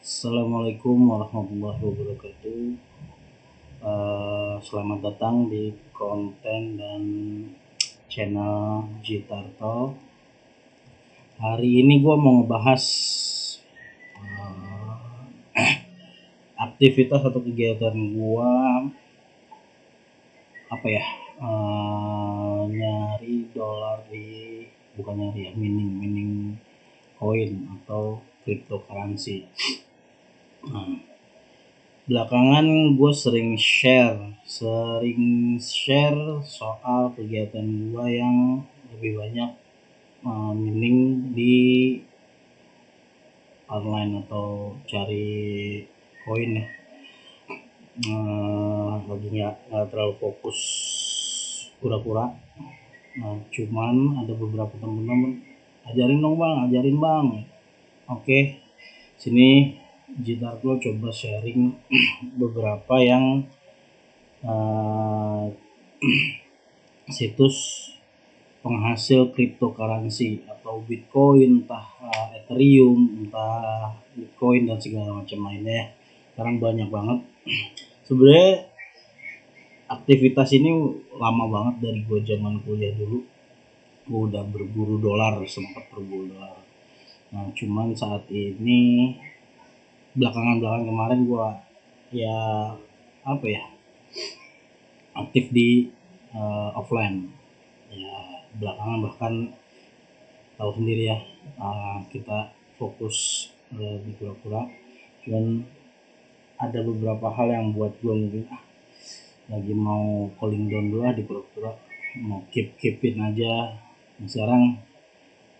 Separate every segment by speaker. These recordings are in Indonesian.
Speaker 1: Assalamualaikum warahmatullahi wabarakatuh. Selamat datang di konten dan channel Jitarto. Hari ini gue mau ngebahas aktivitas atau kegiatan gue nyari dolar bukan nyari ya, mining koin atau cryptocurrency. Belakangan gue sering share soal kegiatan gue yang lebih banyak mining di online atau cari koin ya. Lagi nggak terlalu fokus pura-pura. Cuman ada beberapa temen-temen ajarin bang. Oke, sini Jitarto coba sharing beberapa yang situs penghasil cryptocurrency atau Bitcoin, entah Ethereum, entah Bitcoin dan segala macam lainnya. Sekarang banyak banget. Sebenarnya aktivitas ini lama banget dari gue zaman kuliah dulu. Gue udah sempat berburu dolar. Nah, cuman saat ini belakangan kemarin gue aktif di offline ya. Belakangan bahkan tahu sendiri ya, kita fokus di pura-pura. Dan ada beberapa hal yang buat gue mungkin lagi mau cooling down dulu di pura-pura, mau keepin aja. Nah, sekarang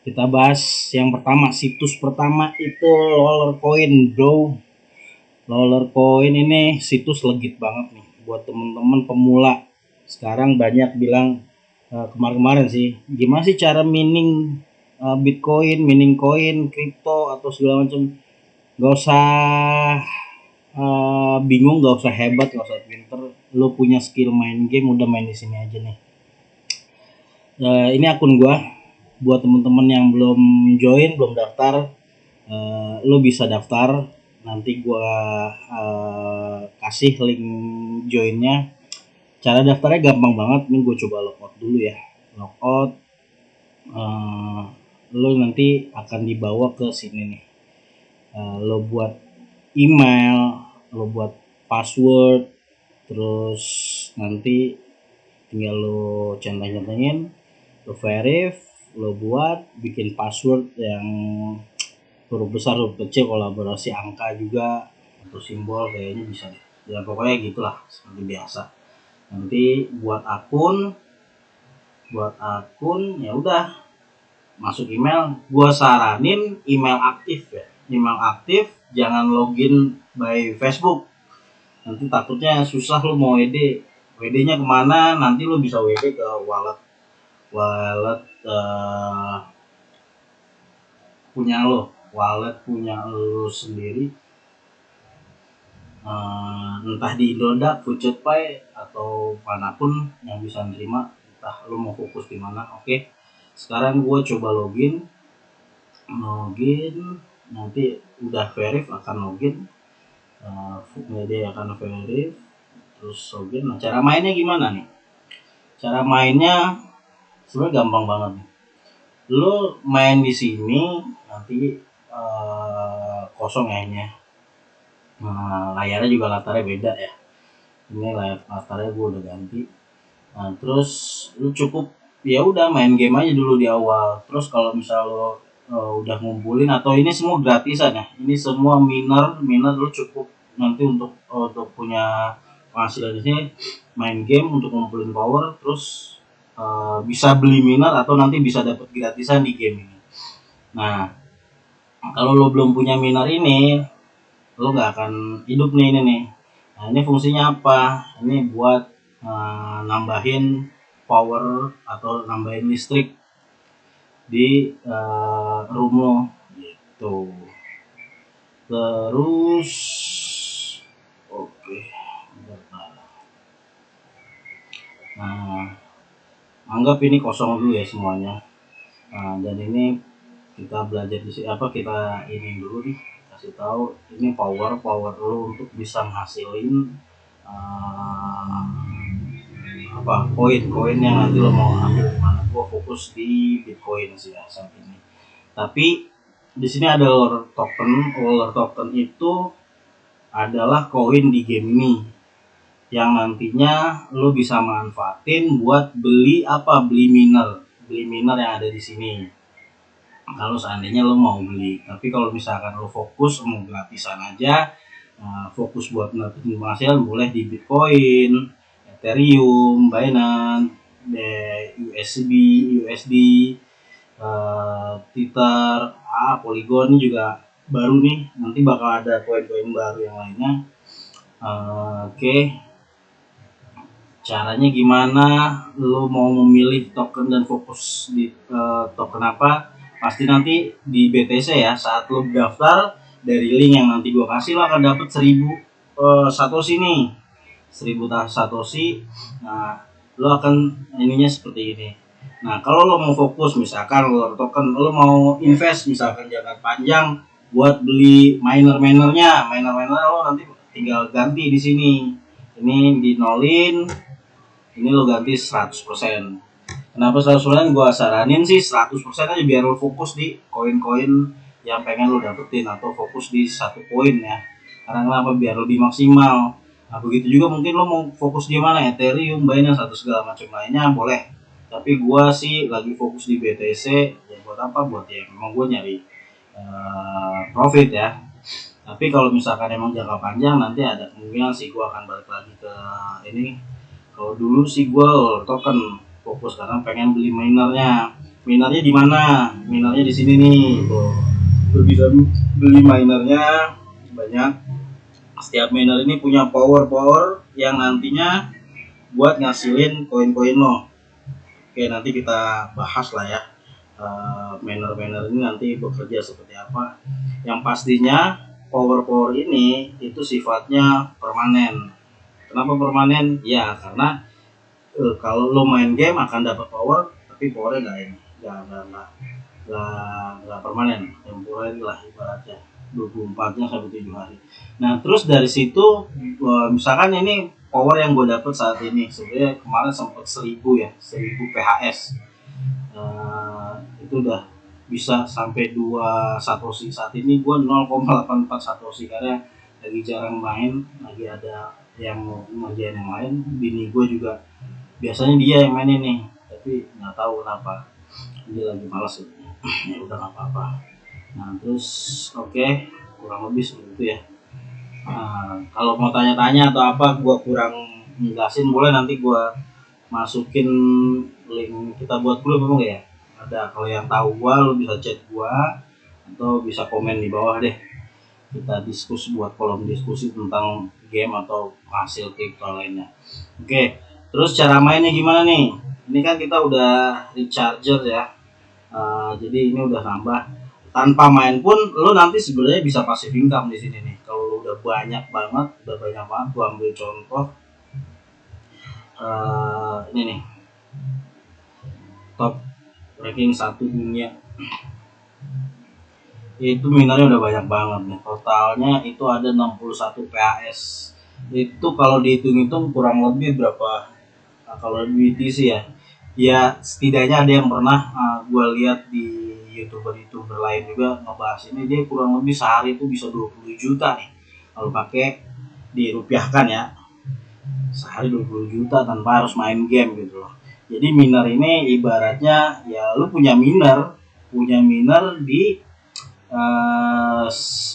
Speaker 1: kita bahas yang pertama. Situs pertama itu Lollercoin, bro. Lollercoin ini situs legit banget nih buat temen-temen pemula. Sekarang banyak bilang kemarin sih, gimana sih cara mining Bitcoin, mining koin, kripto atau segala macam. Gak usah bingung, gak usah hebat, gak usah pinter. Lo punya skill main game, udah main di sini aja nih. Ini akun gua. Buat temen-temen yang belum join, belum daftar, lo bisa daftar. Nanti gua kasih link joinnya. Cara daftarnya gampang banget. Ini gue coba logout dulu ya. Logout. Lo nanti akan dibawa ke sini nih. Lo buat email, lo buat password, terus nanti tinggal lo centang-centangin, lo verif, lo buat bikin password yang huruf besar, huruf kecil, kolaborasi angka juga atau simbol kayaknya bisa deh. Ya pokoknya gitulah seperti biasa. Nanti buat akun ya udah, masuk email. Gua saranin email aktif ya. Email aktif, jangan login by Facebook. Nanti takutnya susah lo mau WD-nya kemana. Nanti lo bisa WD ke wallet punya lo sendiri, entah di Indodax, Fucetpay atau manapun yang bisa nerima. Entah lo mau fokus di mana. Oke, sekarang gue coba login, nanti udah verif akan login. Dia akan verif terus login. Nah, cara mainnya gimana nih? Cara mainnya sebenarnya gampang banget nih. Lo main di sini nanti kosong kayaknya. Layarnya juga latarnya beda ya. Ini latarnya gue udah ganti. Nah, terus lu cukup ya udah main game aja dulu di awal. Terus kalau misal lo udah ngumpulin, atau ini semua gratisan ya. Ini semua miner lu cukup nanti untuk punya penghasilan di sini, main game untuk ngumpulin power, terus bisa beli miner atau nanti bisa dapat gratisan di game ini. Nah, kalau lo belum punya miner ini, lo nggak akan hidup nih ini nih. Nah, ini fungsinya apa? Ini buat nambahin power atau nambahin listrik di room lo gitu. Terus oke. Nah, anggap ini kosong dulu ya semuanya. Dan ini kita belajar kita ini dulu nih, kita kasih tahu ini power lu untuk bisa menghasilin koin yang nanti lo mau ambil di mana. Gua fokus di Bitcoin sih ya saat ini. Tapi di sini ada Lore Token. Lore Token itu adalah koin di game ini yang nantinya lo bisa manfaatin buat beli miner yang ada di sini. Kalau seandainya lo mau beli, tapi kalau misalkan lo fokus mau gratisan aja, fokus buat dapetin penghasilan, boleh di Bitcoin, Ethereum, Binance, USD, Tether, Polygon ini juga baru nih, nanti bakal ada koin-koin baru yang lainnya. Oke. Caranya gimana lo mau memilih token dan fokus di token apa? Pasti nanti di BTC ya, saat lo daftar dari link yang nanti gue kasih, lo akan dapat 1000 satoshi nih, 1000 satoshi. Nah, lo akan ininya seperti ini. Nah, kalau lo mau fokus misalkan Lore Token, lo mau invest misalkan jangka panjang buat beli miner-minernya lo nanti tinggal ganti di sini. Ini di nolin, ini lo ganti 100%. Kenapa 100%? Gue saranin sih 100% aja biar lo fokus di koin-koin yang pengen lo dapetin, atau fokus di satu koin ya. Karena kenapa? Biar lebih maksimal. Nah, begitu juga mungkin lo mau fokus di mana, Ethereum, Binance, atau segala macam lainnya boleh. Tapi gue sih lagi fokus di BTC. Ya buat apa? Buat ya memang gue nyari profit ya. Tapi kalau misalkan emang jangka panjang, nanti ada kemungkinan sih gue akan balik lagi ke ini. Kalau dulu sih gue token fokus karena pengen beli minernya di mana? Minernya di sini nih. Lo bisa beli minernya banyak. Setiap miner ini punya power yang nantinya buat ngasilin koin-koin lo. Oke, nanti kita bahas lah ya. Miner ini nanti bekerja seperti apa. Yang pastinya power ini itu sifatnya permanen. Kenapa permanen? Ya karena kalau lo main game akan dapat power, tapi powernya nggak permanen, temporary lah ibaratnya, 24-nya sampai 7 hari. Nah, terus dari situ misalkan ini power yang gue dapet saat ini, sebenarnya kemarin sempat 1000 PHS, itu udah bisa sampai 2 satoshi. Saat ini gue 0,84 satoshi karena lagi jarang main, lagi ada yang mau ngerjain yang lain. Bini gue juga biasanya dia yang mainin nih, tapi nggak tahu kenapa dia lagi malas ya. Ya udah nggak apa-apa. Nah terus oke, kurang lebih seperti itu ya. Kalau mau tanya-tanya atau apa gue kurang jelasin, boleh nanti gue masukin link kita buat grup memang ya. Ada, kalau yang tahu gue lo bisa chat gue atau bisa komen di bawah deh. Kita diskusi, buat kolom diskusi tentang game atau hasil kripto lainnya. Oke. Terus cara mainnya gimana nih? Ini kan kita udah recharger ya. Jadi ini udah nambah. Tanpa main pun lo nanti sebenarnya bisa passive income di sini nih. Kalau lo udah banyak banget, gua ambil contoh. Ini nih. Top ranking 1 dunia. Itu minernya udah banyak banget nih. Totalnya itu ada 61 PHS. Itu kalau dihitung-hitung kurang lebih berapa? Kalau BTC ya setidaknya ada yang pernah gue lihat di youtuber lain juga ngebahas ini, dia kurang lebih sehari itu bisa 20 juta nih kalau pakai dirupiahkan ya, sehari 20 juta tanpa harus main game gitu loh. Jadi miner ini ibaratnya ya lu punya miner di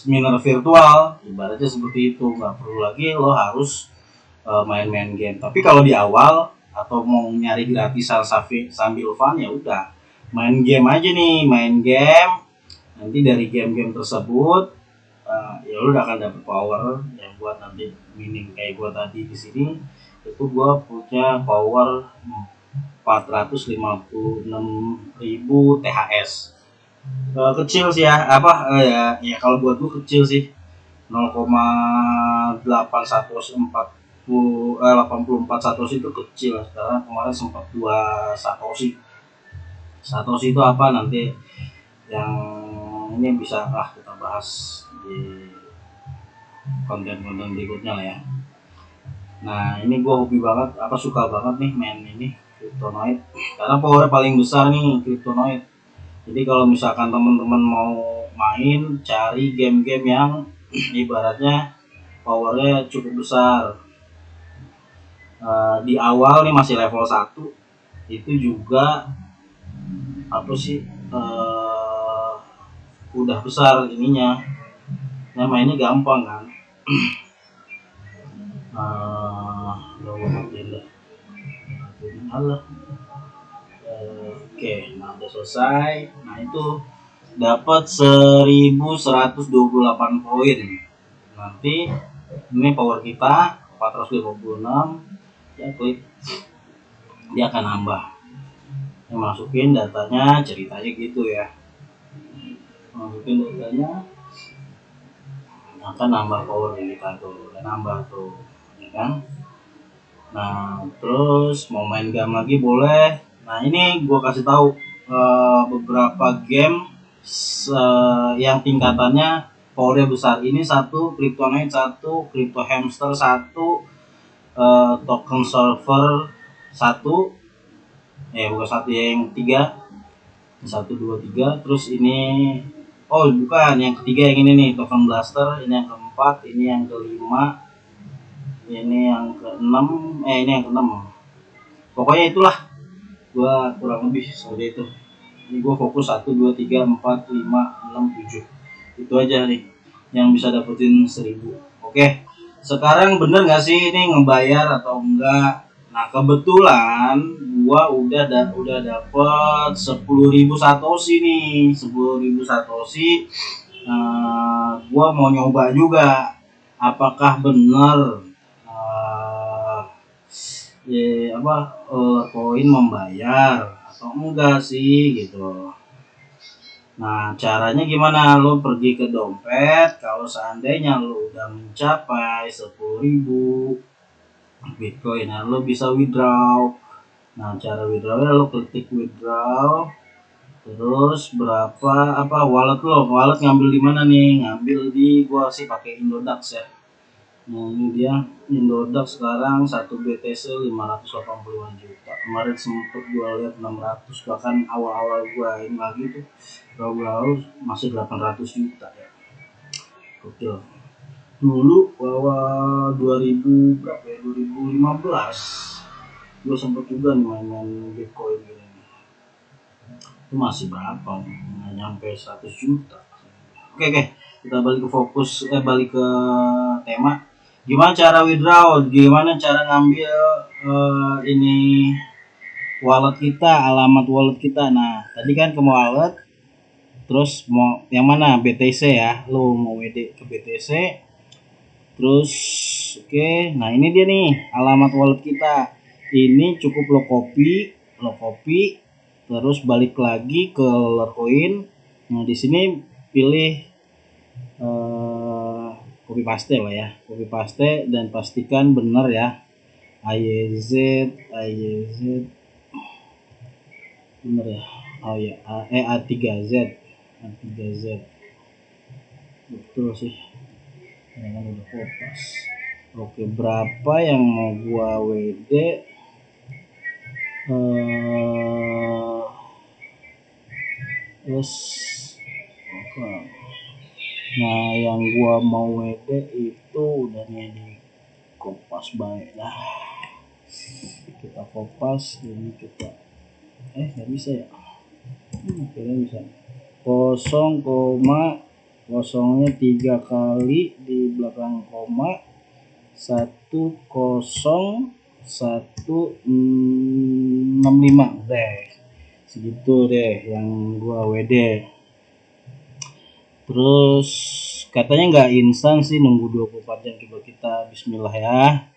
Speaker 1: miner virtual, ibaratnya seperti itu. Nggak perlu lagi lo harus main-main game. Tapi kalau di awal atau mau nyari gratisan sambil fun, ya udah main game aja nih, nanti dari game-game tersebut ya lu udah akan dapet power yang buat nanti mining. Kayak gua tadi di sini itu gua punya power 456.000 THS. Kecil sih ya, ya kalau buat gua kecil sih, 0,8184 84 satoshi itu kecil. Sekarang kemarin sempat 2 satoshi. Satoshi itu apa, nanti yang ini bisa kita bahas di konten-konten berikutnya lah ya. Nah ini gue hobi banget, suka banget nih main ini Cryptonoid karena powernya paling besar nih Cryptonoid. Jadi kalau misalkan teman-teman mau main, cari game-game yang ibaratnya powernya cukup besar. Di awal nih masih level 1 itu juga udah besar ininya. Nah mainnya gampang kan. Oke, nah udah selesai. Nah itu dapat 1128 poin. Nanti ini power kita 456, ya klik, dia akan nambah. Yang masukin datanya, ceritanya gitu ya. Masukin datanya akan nambah power kita tuh, dan nambah tuh, ya kan? Nah, terus mau main game lagi boleh. Nah, ini gue kasih tahu beberapa game yang tingkatannya powernya besar. Ini satu, Cryptonoid satu, Crypto Hamster satu, Token Server satu, bukan satu, yang tiga, 1, 2, 3. Terus ini, oh bukan, yang ketiga yang ini nih, Token Blaster. Ini yang keempat, ini yang kelima, ini yang keenam, ini yang keenam. Pokoknya itulah, gua kurang lebih seperti itu. Ini gua fokus 1, 2, 3, 4, 5, 6, 7. Itu aja nih yang bisa dapetin 1000. Oke, sekarang bener nggak sih ini ngebayar atau enggak? Nah kebetulan gua udah dapet 10.000 satoshi nih, 10.000 satoshi. Gua mau nyoba juga apakah bener koin membayar atau enggak sih gitu. Nah caranya gimana? Lo pergi ke dompet, kalau seandainya lo udah mencapai 10.000 Bitcoin, nah lo bisa withdraw. Nah cara withdrawnya lo klik withdraw, terus berapa wallet ngambil di mana nih? Ngambil di, gua sih pakai Indodax ya. Nah ini dia Indodax sekarang 1 BTC 585 juta. Kemarin sempet gua lihat 600, bahkan awal-awal gua ini lagi tuh awal masih 800 juta ya. Oke. Dulu bahwa 2000 berapa ya? 2015 gua sempet juga nih main Bitcoin gini. Itu masih berapa? Nggak nyampe 100 juta. Oke, kita balik ke tema. Gimana cara withdraw? Gimana cara ngambil ini wallet kita, alamat wallet kita? Nah, tadi kan ke wallet, terus mau yang mana? BTC ya. Lo mau WD ke BTC. Terus oke, nah ini dia nih alamat wallet kita. Ini cukup lo copy, terus balik lagi ke Lurkoin. Nah, di sini pilih copy paste lah ya, copy paste dan pastikan benar ya, AYZ benar ya. Oh ya, A3Z betul sih, ini kan udah kopas. Oke, berapa yang mau gua WD? Nah yang gua mau WD itu udah nih di kopas baik lah, kita kopas ini, kita nggak bisa ya, kira bisa 0,0-nya 3 kali di belakang koma, 10165 deh, segitu deh yang gua WD. Terus katanya nggak instan sih, nunggu 24 jam. Coba kita bismillah ya.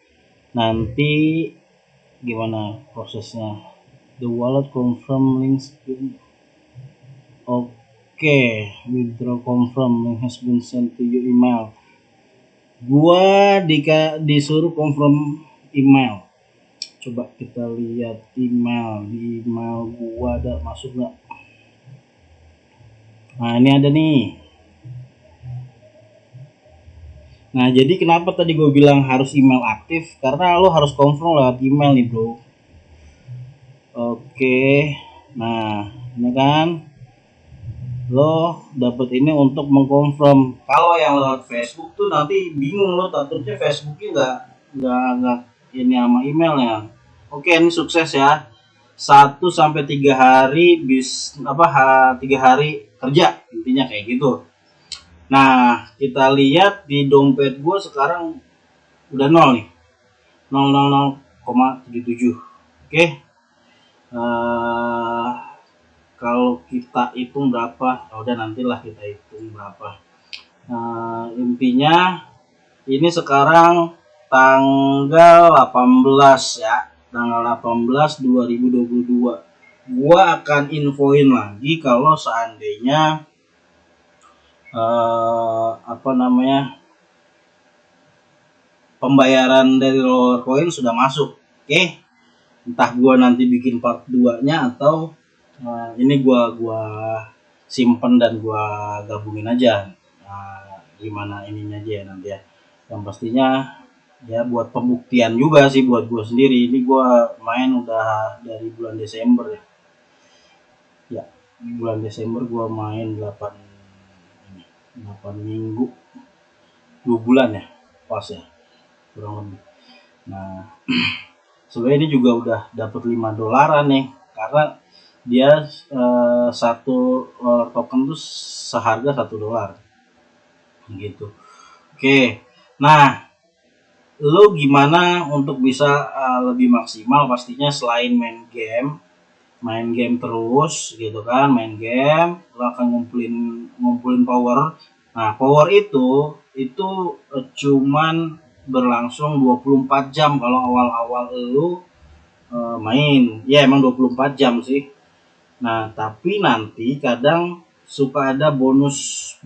Speaker 1: Nanti gimana prosesnya? The wallet confirm links been. Oke, withdraw confirm link has been sent to your email. Gua disuruh confirm email. Coba kita lihat email. Di email gua ada masuk nggak? Nah ini ada nih. Nah, jadi kenapa tadi gue bilang harus email aktif? Karena lo harus confirm lewat email nih, bro. Oke. Nah, ini kan lo dapet ini untuk mengkonfirm. Kalau yang lewat Facebook tuh nanti bingung, lo takutnya Facebooknya nggak ini sama emailnya. Oke, ini sukses ya. 1 sampai 3 hari 3 hari kerja, intinya kayak gitu. Nah, kita lihat di dompet gue sekarang udah nol nih, 0,77. Oke. Uh, Kalau kita hitung berapa, udah nantilah kita hitung berapa. Intinya ini sekarang tanggal 18 ya, tanggal 18 2022. Gua akan infoin lagi kalau seandainya pembayaran dari Roller Coin sudah masuk. Oke. Entah gua nanti bikin part 2-nya atau ini gua simpen dan gua gabungin aja. Gimana ininya aja ya nanti ya. Yang pastinya ya buat pembuktian juga sih buat gua sendiri. Ini gua main udah dari bulan Desember ya. Ya, bulan Desember gua main 8 minggu. 2 bulan ya. Pas ya. Kurang lebih. Nah, sebenarnya ini juga udah dapat $5 nih, karena dia satu token tuh seharga $1 gitu. Oke, nah lo gimana untuk bisa lebih maksimal? Pastinya selain main game terus gitu kan, main game lo akan ngumpulin power. Nah, power itu cuman berlangsung 24 jam kalau awal-awal lo main. Ya emang 24 jam sih. Nah, tapi nanti kadang suka ada bonus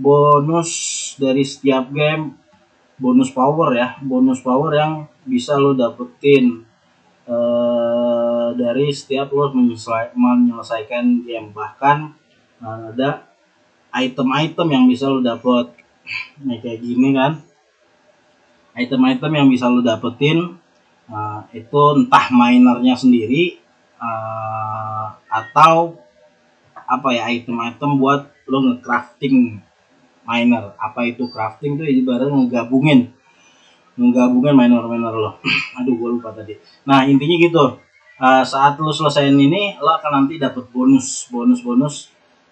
Speaker 1: dari setiap game, bonus power yang bisa lo dapetin dari setiap lo menyelesaikan game. Bahkan ada item-item yang bisa lo dapet. Nah, kayak gini kan, item-item yang bisa lo dapetin itu entah minernya sendiri atau apa ya, item-item buat lo nge-crafting miner. Apa itu crafting tuh? Ibaratnya menggabungin miner lo. Aduh, gue lupa tadi. Nah, intinya gitu. Saat lo selesaiin ini, lo akan nanti dapat bonus.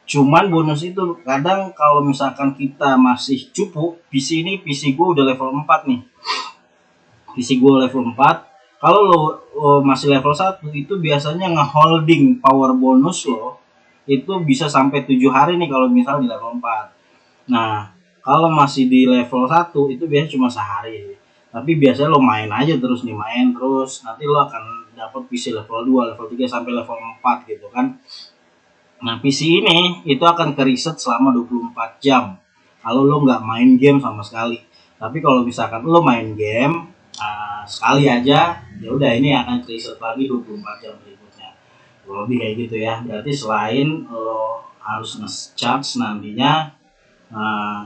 Speaker 1: Cuman bonus itu kadang kalau misalkan kita masih cupu, PC gue udah level 4 nih. PC gue level 4. Kalau lo masih level 1, itu biasanya nge-holding power bonus lo itu bisa sampai 7 hari nih kalau misal di level 4. Nah, kalau masih di level 1 itu biasanya cuma sehari. Tapi biasanya lo main terus, nanti lo akan dapat PC level 2, level 3 sampai level 4 gitu kan. Nah, PC ini itu akan ke-reset selama 24 jam kalau lo nggak main game sama sekali. Tapi kalau misalkan lo main game sekali aja, ya udah ini akan ke-reset lagi 24 jam berikutnya. Lebih kayak gitu ya. Berarti selain lo harus nge-charge nantinya,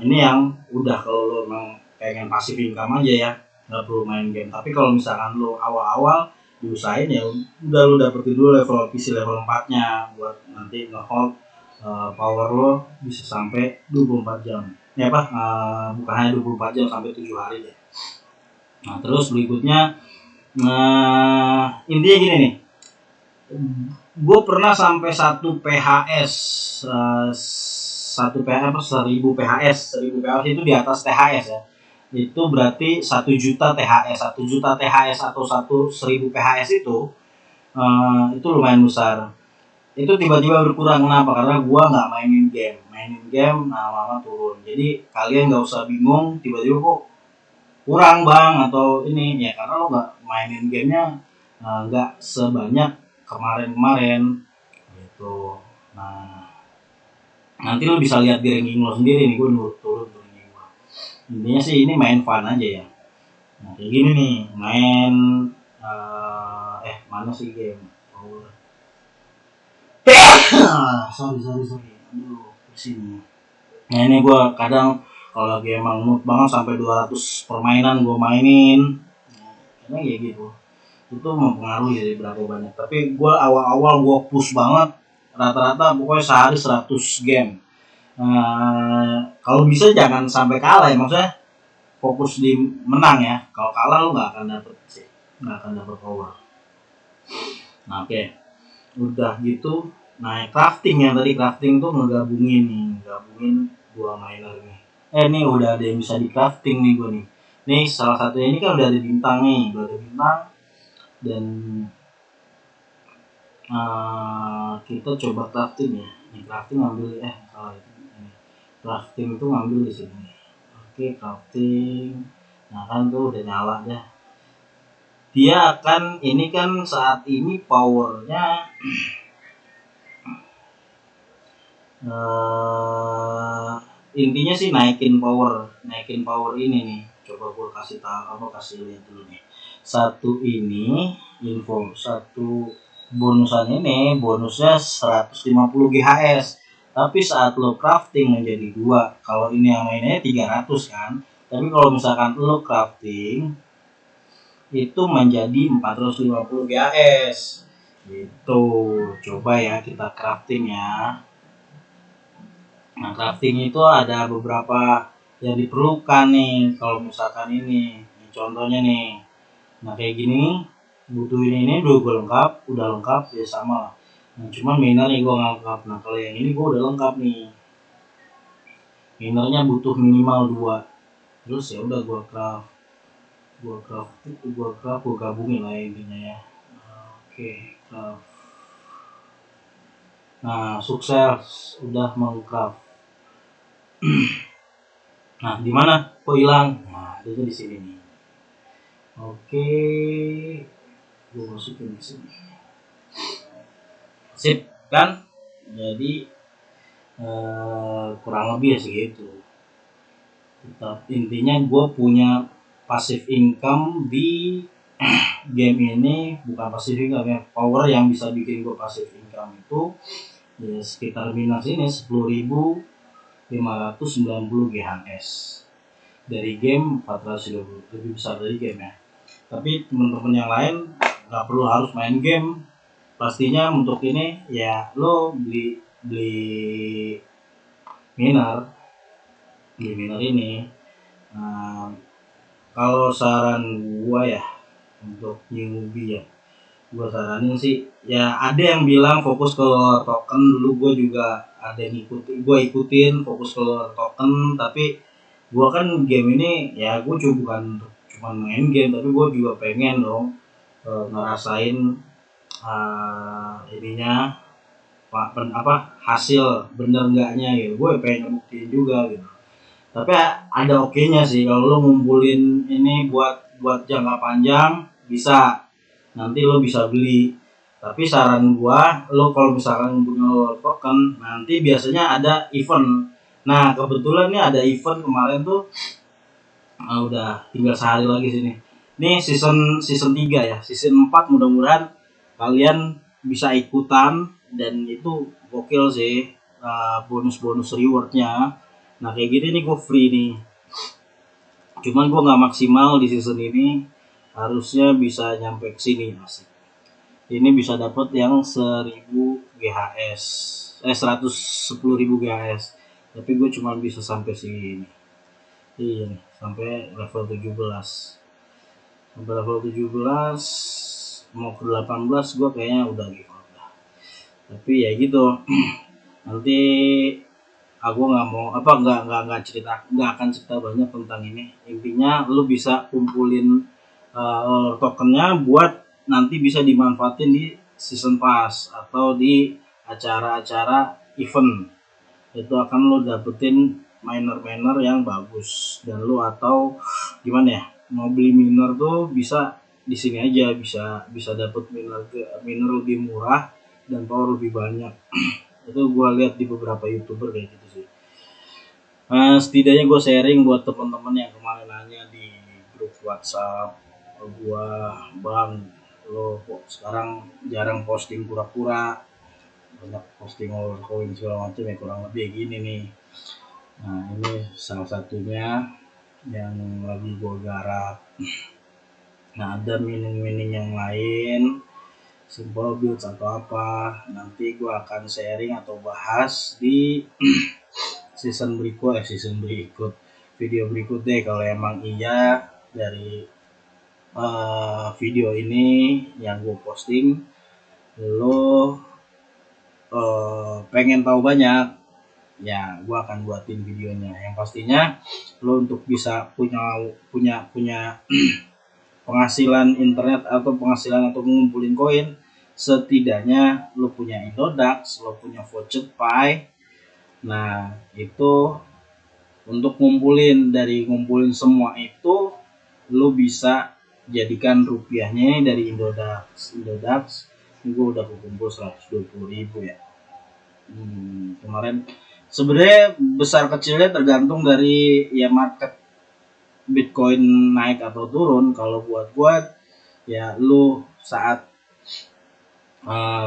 Speaker 1: ini yang udah kalau lo memang pengen pasif income aja ya, nggak perlu main game. Tapi kalau misalkan lo awal-awal diusahain, ya udah lo dapetin dulu level PC level 4-nya buat nanti nge-hold power lo bisa sampai 24 jam. Ya bukan hanya 24 jam, sampai 7 hari ya. Nah, terus berikutnya intinya gini nih. Gue pernah sampai 1 PHS 1000 PHS itu di atas THS ya. Itu berarti 1 juta THS. 1 juta THS atau 1000 PHS itu lumayan besar. Itu tiba-tiba berkurang. Kenapa? Karena gua nggak mainin game lama-lama turun. Jadi kalian nggak usah bingung tiba-tiba kok kurang bang atau ini, ya karena lo nggak mainin gamenya nggak sebanyak kemarin gitu. Nah, nanti lo bisa lihat di ranking lo sendiri nih, gue turun ranking gue. Intinya sih ini main fun aja ya. Nah, kayak gini nih, main mana sih game? sorry. Aduh, pusing. Nah, ini gue kadang Kalau lagi emang mood banget sampai 200 permainan gue mainin, karena ya gitu, itu mempengaruhi sih berapa banyak. Tapi gue awal-awal gue push banget, rata-rata pokoknya sehari 100 game. Kalau bisa jangan sampai kalah ya, maksudnya fokus di menang ya. Kalau kalah lu nggak akan dapet sih, nggak akan dapet power. Nah, oke. Udah gitu, nah crafting yang tadi, crafting tuh ngegabungin dua miner nih. Ini udah ada yang bisa di crafting nih gue nih. Nih salah satunya ini kan udah ada bintang nih, udah ada bintang. Dan kita coba crafting ya. Ini crafting ngambil salah ini. Crafting itu ngambil di sini. Oke, crafting. Nah kan tuh udah nyala dah. Dia akan, ini kan saat ini powernya intinya sih naikin power ini nih. Coba gue kasih tahu, kasih lihat dulu nih. Satu ini info, satu bonusan ini bonusnya 150 GHS. Tapi saat lo crafting menjadi 2, kalau ini yang mainnya 300 kan. Tapi kalau misalkan lo crafting itu menjadi 450 GHS. Gitu. Coba ya kita crafting ya. Nah, crafting itu ada beberapa yang diperlukan nih kalau misalkan ini contohnya nih. Nah, kayak gini butuh ini udah lengkap ya sama lah. Nah, cuma minernya gue nggak lengkap. Nah, kalau yang ini gue udah lengkap nih. Minernya butuh minimal 2. Terus ya udah gue gabungin lah intinya ya. Oke, craft. Nah, sukses udah mengcraft. Nah, di mana? Kok hilang? Nah, itu di sini nih. Oke, gue masukin di sini. Sip kan? Jadi kurang lebih ya segitu. Tetap intinya gue punya passive income di game ini, bukan passive income ya, power yang bisa bikin gue passive income itu ya sekitar minus ini 10.590 GHS dari game 430, lebih besar dari game ya. Tapi teman-teman yang lain nggak perlu harus main game, pastinya untuk ini ya lo beli miner ini. Kalau saran gua ya untuk newbie ya, gua saranin sih ya, ada yang bilang fokus ke token dulu. Gua juga ada yang ikutin fokus ke token, tapi gua kan game ini ya gua bukan cuma main game, tapi gua juga pengen dong ngerasain ininya hasil bener enggaknya gitu. Gue pengen buktiin juga gitu. Tapi ada oke-nya sih kalau lo ngumpulin ini buat jangka panjang, bisa nanti lo bisa beli. Tapi saran gua, lo kalau misalkan punya token, nanti biasanya ada event. Nah, kebetulan nih ada event kemarin tuh, udah tinggal sehari lagi sini. Ini season 3 ya. Season 4 mudah-mudahan kalian bisa ikutan, dan itu gokil sih bonus rewardnya. Nah, kayak gini nih gue free nih. Cuman gue nggak maksimal di season ini, harusnya bisa nyampe ke sini masih. Ini bisa dapat yang 1000 GHS, 110.000 GHS. Tapi gue cuma bisa sampai sini. Iya, sampai level 17. Sampai level 17 mau ke 18 gue kayaknya udah gitu. Tapi ya gitu. Nanti aku nggak akan cerita banyak tentang ini. Intinya lu bisa kumpulin tokennya buat nanti bisa dimanfaatin di season pass atau di acara-acara event. Itu akan lu dapetin miner yang bagus. Dan lu atau gimana ya, mau beli miner tuh bisa di sini aja, bisa dapet miner lebih murah dan power lebih banyak. Itu gue lihat di beberapa YouTuber kayak gitu sih. Setidaknya gue sharing buat teman-teman yang kemarin nanya di grup WhatsApp gue, bang lo kok sekarang jarang posting pura-pura, banyak posting koin segala macam ya, kurang lebih gini nih. Nah ini salah satunya yang lagi gue garap. Nah ada meaning-meaning yang lain, simple builds atau apa, nanti gue akan sharing atau bahas di season berikut, video berikut deh. Kalau emang iya dari video ini yang gue posting lo pengen tahu banyak, ya gue akan buatin videonya. Yang pastinya lo untuk bisa punya penghasilan internet atau penghasilan atau ngumpulin koin, setidaknya lo punya Indodax, lo punya Voucher Pi. Nah itu untuk ngumpulin semua itu, lo bisa jadikan rupiahnya dari Indodax ini gue udah kumpul 120.000 ya. Kemarin sebenarnya besar kecilnya tergantung dari ya market Bitcoin naik atau turun. Kalau buat ya lu saat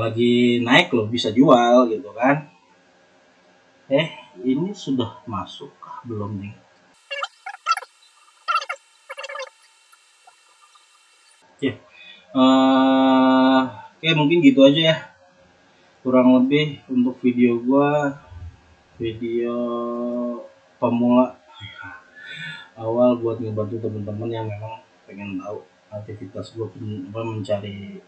Speaker 1: lagi naik lo bisa jual gitu kan. Ini sudah masuk kah belum nih? Oke, oke mungkin gitu aja ya, kurang lebih untuk video pemula awal buat ngebantu teman-teman yang memang pengen tahu aktivitas gue mencari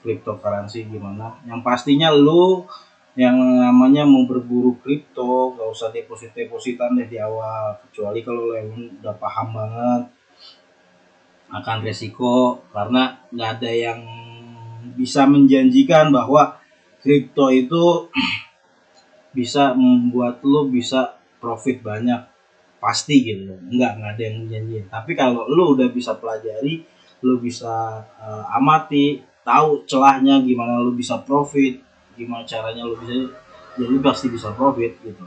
Speaker 1: cryptocurrency gimana. Yang pastinya lu yang namanya mau berburu kripto gak usah depositan deh di awal, kecuali kalau lu emang udah paham banget akan resiko, karena nggak ada yang bisa menjanjikan bahwa kripto itu bisa membuat lo bisa profit banyak pasti gitu. Nggak ada yang menjanjikan. Tapi kalau lo udah bisa pelajari, lo bisa amati, tahu celahnya gimana lo bisa profit, gimana caranya lo bisa, ya lo pasti bisa profit gitu.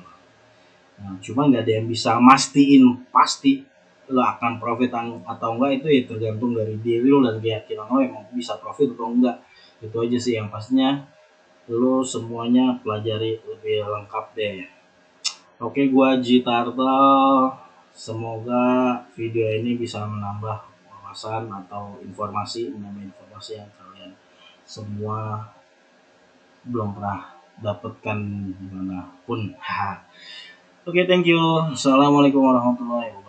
Speaker 1: Nah, cuma nggak ada yang bisa mastiin pasti lo akan profit atau enggak, itu ya tergantung dari diri lo dan keyakinan lo emang bisa profit atau enggak. Itu aja sih yang pastinya lo semuanya pelajari lebih lengkap deh. Oke, gua Ji Turtle. Semoga video ini bisa menambah wawasan atau menambah informasi yang kalian semua belum pernah dapatkan dimanapun. Oke, thank you. Assalamualaikum warahmatullahi wabarakatuh.